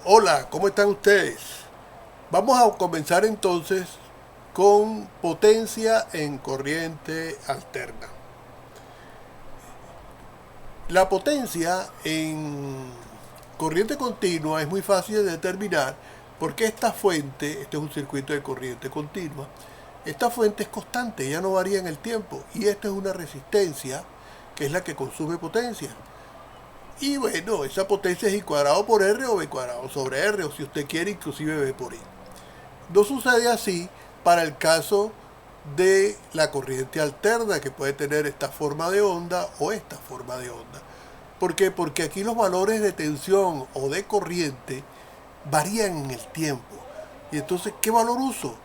Hola, ¿cómo están ustedes? Vamos a comenzar entonces con potencia en corriente alterna. La potencia en corriente continua es muy fácil de determinar porque esta fuente, este es un circuito de corriente continua, esta fuente es constante, ya no varía en el tiempo y esta es una resistencia que es la que consume potencia. Y bueno, esa potencia es I cuadrado por R o B cuadrado sobre R, o si usted quiere, inclusive B por I. No sucede así para el caso de la corriente alterna, que puede tener esta forma de onda o esta forma de onda. ¿Por qué? Porque aquí los valores de tensión o de corriente varían en el tiempo. Y entonces, ¿qué valor uso?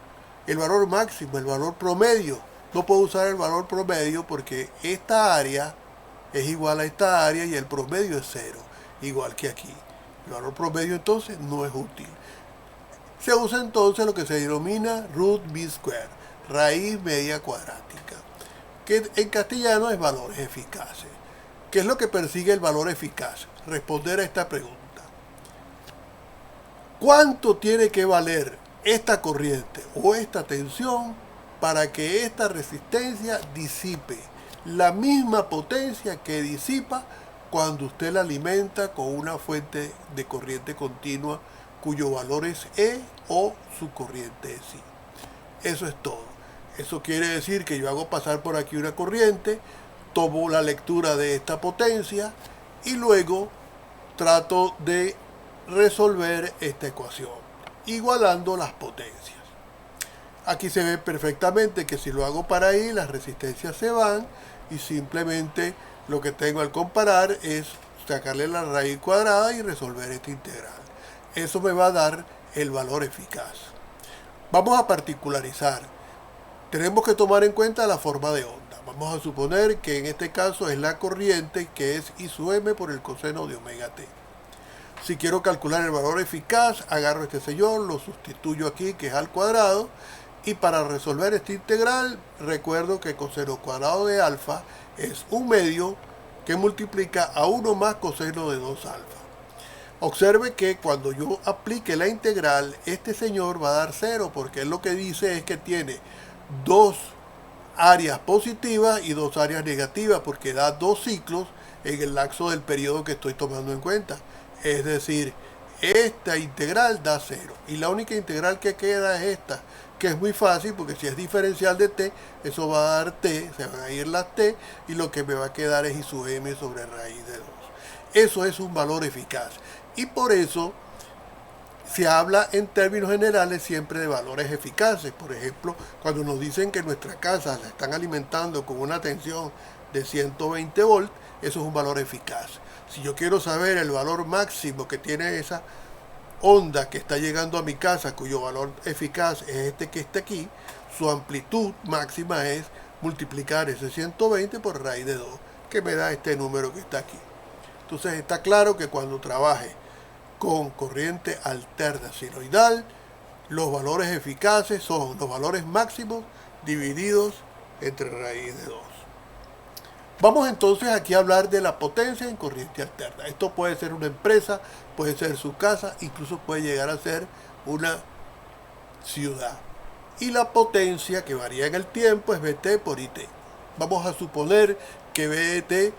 El valor máximo, el valor promedio. No puedo usar el valor promedio porque esta área es igual a esta área y el promedio es cero, igual que aquí. El valor promedio entonces no es útil. Se usa entonces lo que se denomina root b square, raíz media cuadrática, que en castellano es valores eficaces. ¿Qué es lo que persigue el valor eficaz? Responder a esta pregunta. ¿Cuánto tiene que valer esta corriente o esta tensión para que esta resistencia disipe la misma potencia que disipa cuando usted la alimenta con una fuente de corriente continua cuyo valor es E o su corriente es I? Eso es todo. Eso quiere decir que yo hago pasar por aquí una corriente, tomo la lectura de esta potencia y luego trato de resolver esta ecuación, igualando las potencias. Aquí se ve perfectamente que si lo hago para ahí, las resistencias se van y simplemente lo que tengo al comparar es sacarle la raíz cuadrada y resolver esta integral. Eso me va a dar el valor eficaz. Vamos a particularizar. Tenemos que tomar en cuenta la forma de onda. Vamos a suponer que en este caso es la corriente que es I sub m por el coseno de omega t. Si quiero calcular el valor eficaz, agarro este señor, lo sustituyo aquí, que es al cuadrado, y para resolver esta integral, recuerdo que coseno cuadrado de alfa es un medio que multiplica a 1 más coseno de 2 alfa. Observe que cuando yo aplique la integral, este señor va a dar 0, porque él lo que dice es que tiene dos áreas positivas y dos áreas negativas, porque da dos ciclos en el lapso del periodo que estoy tomando en cuenta. Es decir, esta integral da 0. Y la única integral que queda es esta, que es muy fácil porque si es diferencial de t, eso va a dar t, se van a ir las t, y lo que me va a quedar es I sub m sobre raíz de 2. Eso es un valor eficaz. Y por eso se habla en términos generales siempre de valores eficaces. Por ejemplo, cuando nos dicen que nuestra casa se están alimentando con una tensión de 120 volts, eso es un valor eficaz. Si yo quiero saber el valor máximo que tiene esa onda que está llegando a mi casa, cuyo valor eficaz es este que está aquí, su amplitud máxima es multiplicar ese 120 por raíz de 2, que me da este número que está aquí. Entonces está claro que cuando trabaje con corriente alterna sinusoidal, los valores eficaces son los valores máximos divididos entre raíz de 2. Vamos entonces aquí a hablar de la potencia en corriente alterna. Esto puede ser una empresa, puede ser su casa, incluso puede llegar a ser una ciudad. Y la potencia que varía en el tiempo es Bt por It. Vamos a suponer que Bt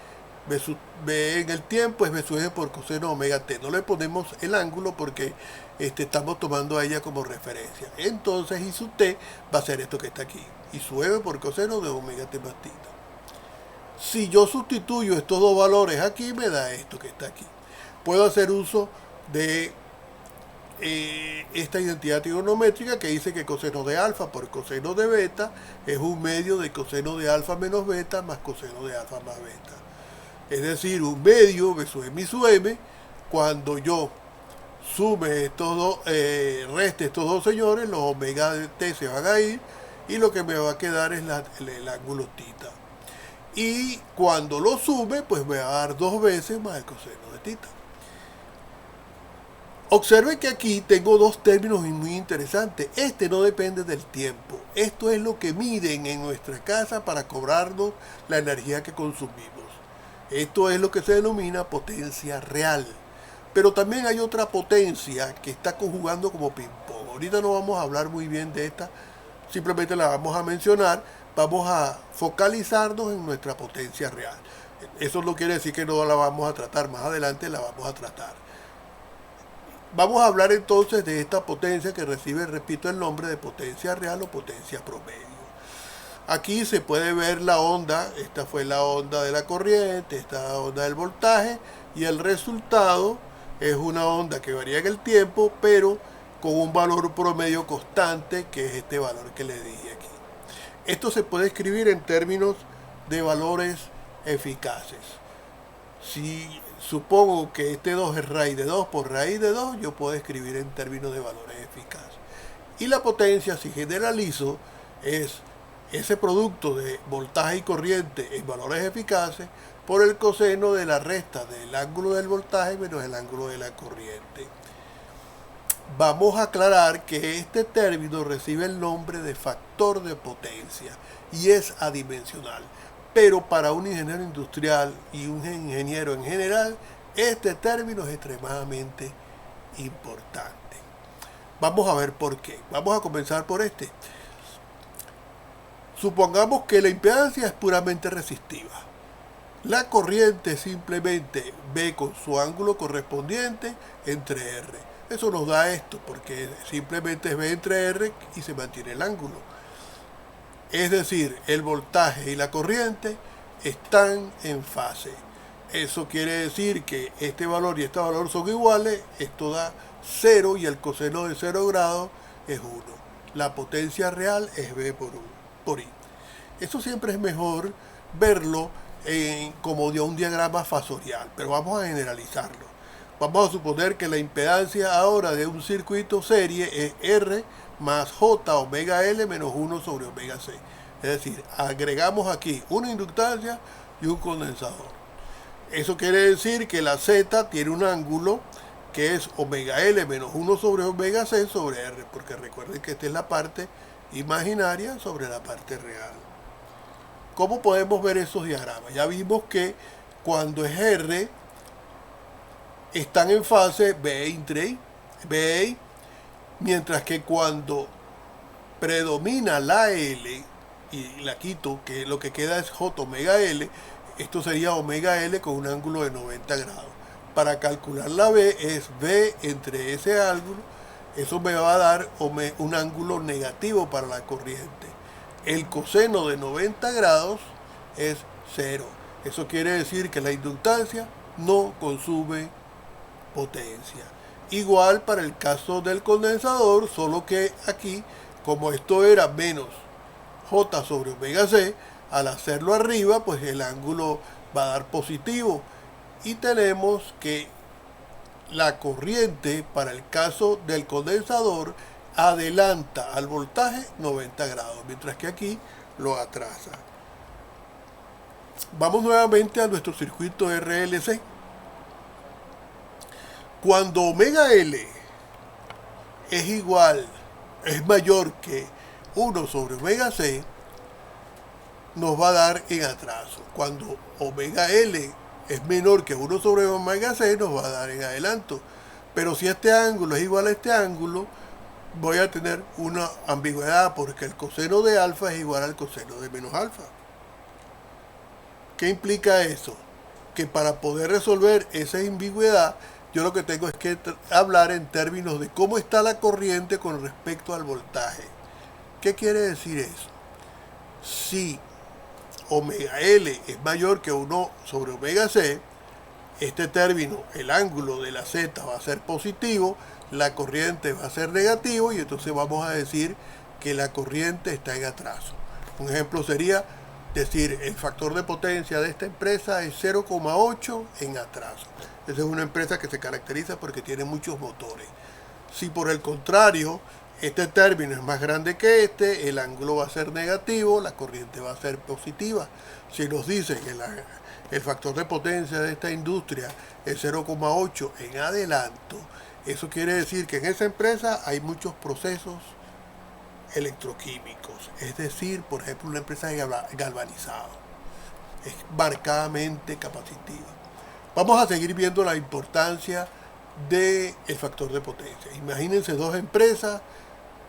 B en el tiempo es B sub m por coseno omega t. No le ponemos el ángulo porque estamos tomando a ella como referencia. Entonces I sub t va a ser esto que está aquí. I sub m por coseno de omega t más θ. Si yo sustituyo estos dos valores aquí, me da esto que está aquí. Puedo hacer uso de esta identidad trigonométrica que dice que coseno de alfa por coseno de beta es un medio de coseno de alfa menos beta más coseno de alfa más beta. Es decir, un medio B sub m y sub m, cuando yo sume estos dos, reste estos dos señores, los omega de t se van a ir y lo que me va a quedar es el ángulo θ. Y cuando lo sume, pues me va a dar dos veces más el coseno de θ. Observe que aquí tengo dos términos muy interesantes. Este no depende del tiempo. Esto es lo que miden en nuestra casa para cobrarnos la energía que consumimos. Esto es lo que se denomina potencia real. Pero también hay otra potencia que está conjugando como ping-pong. Ahorita no vamos a hablar muy bien de esta, simplemente la vamos a mencionar. Vamos a focalizarnos en nuestra potencia real. Eso no quiere decir que no la vamos a tratar, más adelante la vamos a tratar. Vamos a hablar entonces de esta potencia que recibe, repito, el nombre de potencia real o potencia promedio. Aquí se puede ver la onda, esta fue la onda de la corriente, esta es la onda del voltaje, y el resultado es una onda que varía en el tiempo, pero con un valor promedio constante, que es este valor que le dije aquí. Esto se puede escribir en términos de valores eficaces. Si supongo que este 2 es raíz de 2 por raíz de 2, yo puedo escribir en términos de valores eficaces. Y la potencia, si generalizo, es ese producto de voltaje y corriente en valores eficaces por el coseno de la resta del ángulo del voltaje menos el ángulo de la corriente. Vamos a aclarar que este término recibe el nombre de factor de potencia y es adimensional. Pero para un ingeniero industrial y un ingeniero en general, este término es extremadamente importante. Vamos a ver por qué. Vamos a comenzar por este. Supongamos que la impedancia es puramente resistiva. La corriente simplemente V con su ángulo correspondiente entre R. Eso nos da esto, porque simplemente es V entre R y se mantiene el ángulo. Es decir, el voltaje y la corriente están en fase. Eso quiere decir que este valor y este valor son iguales. Esto da 0 y el coseno de 0 grados es 1. La potencia real es V por I. Eso siempre es mejor verlo como de un diagrama fasorial, pero vamos a generalizarlo. Vamos a suponer que la impedancia ahora de un circuito serie es R más J omega L menos 1 sobre omega C. Es decir, agregamos aquí una inductancia y un condensador. Eso quiere decir que la Z tiene un ángulo que es omega L menos 1 sobre omega C sobre R, porque recuerden que esta es la parte imaginaria sobre la parte real. ¿Cómo podemos ver esos diagramas? Ya vimos que cuando es R, están en fase B entre I, mientras que cuando predomina la L y la quito, que lo que queda es J omega L, esto sería omega L con un ángulo de 90 grados. Para calcular la B es B entre ese ángulo, eso me va a dar un ángulo negativo para la corriente. El coseno de 90 grados es 0. Eso quiere decir que la inductancia no consume potencia. Igual para el caso del condensador, solo que aquí, como esto era menos J sobre omega C, al hacerlo arriba, pues el ángulo va a dar positivo. Y tenemos que la corriente para el caso del condensador adelanta al voltaje 90 grados, mientras que aquí lo atrasa. Vamos nuevamente a nuestro circuito RLC. Cuando omega L es mayor que 1 sobre omega C, nos va a dar en atraso. Cuando omega L es menor que 1 sobre omega C, nos va a dar en adelanto. Pero si este ángulo es igual a este ángulo, voy a tener una ambigüedad, porque el coseno de alfa es igual al coseno de menos alfa. ¿Qué implica eso? Que para poder resolver esa ambigüedad, yo lo que tengo es que hablar en términos de cómo está la corriente con respecto al voltaje. ¿Qué quiere decir eso? Si omega L es mayor que 1 sobre omega C, este término, el ángulo de la Z va a ser positivo, la corriente va a ser negativo, y entonces vamos a decir que la corriente está en atraso. Un ejemplo sería decir, el factor de potencia de esta empresa es 0,8 en atraso. Esa es una empresa que se caracteriza porque tiene muchos motores. Si por el contrario este término es más grande que este, el ángulo va a ser negativo, la corriente va a ser positiva. Si nos dicen que el factor de potencia de esta industria es 0,8 en adelanto, eso quiere decir que en esa empresa hay muchos procesos electroquímicos. Es decir, por ejemplo, una empresa de galvanizado. Es marcadamente capacitiva. Vamos a seguir viendo la importancia del factor de potencia. Imagínense dos empresas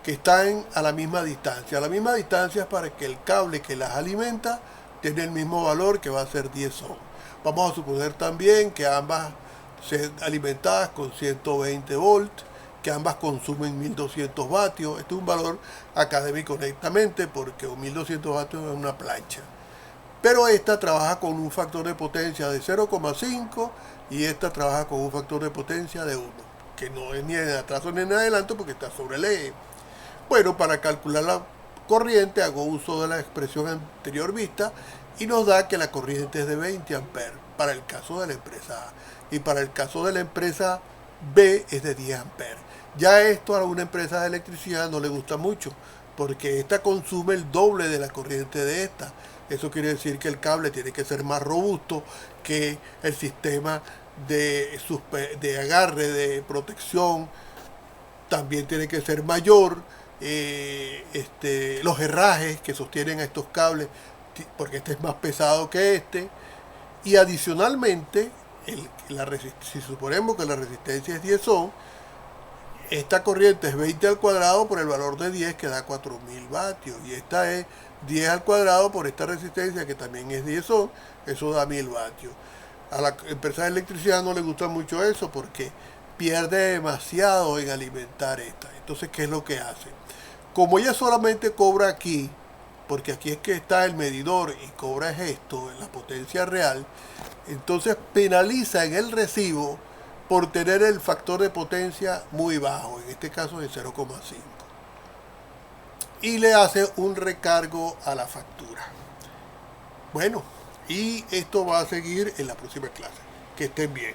que están a la misma distancia. A la misma distancia es para que el cable que las alimenta tiene el mismo valor, que va a ser 10 ohms. Vamos a suponer también que ambas sean alimentadas con 120 volts, que ambas consumen 1200 vatios. Este es un valor académico netamente porque 1200 vatios es una plancha. Pero esta trabaja con un factor de potencia de 0,5 y esta trabaja con un factor de potencia de 1, que no es ni en atraso ni en adelanto porque está sobre el eje. Bueno, para calcular la corriente hago uso de la expresión anterior vista y nos da que la corriente es de 20 amperes para el caso de la empresa A, y para el caso de la empresa B es de 10 amperes. Ya esto a una empresa de electricidad no le gusta mucho porque esta consume el doble de la corriente de esta. Eso quiere decir que el cable tiene que ser más robusto, que el sistema de agarre, de protección, también tiene que ser mayor. Los herrajes que sostienen a estos cables, porque este es más pesado que este. Y adicionalmente, si suponemos que la resistencia es 10 ohms, esta corriente es 20 al cuadrado por el valor de 10, que da 4000 vatios. Y esta es 10 al cuadrado por esta resistencia, que también es 10 ohms, eso da 1000 vatios. A la empresa de electricidad no le gusta mucho eso porque pierde demasiado en alimentar esta. Entonces, ¿qué es lo que hace? Como ella solamente cobra aquí, porque aquí es que está el medidor y cobra esto, en la potencia real, entonces penaliza en el recibo por tener el factor de potencia muy bajo, en este caso de 0,5. Y le hace un recargo a la factura. Bueno, y esto va a seguir en la próxima clase. Que estén bien.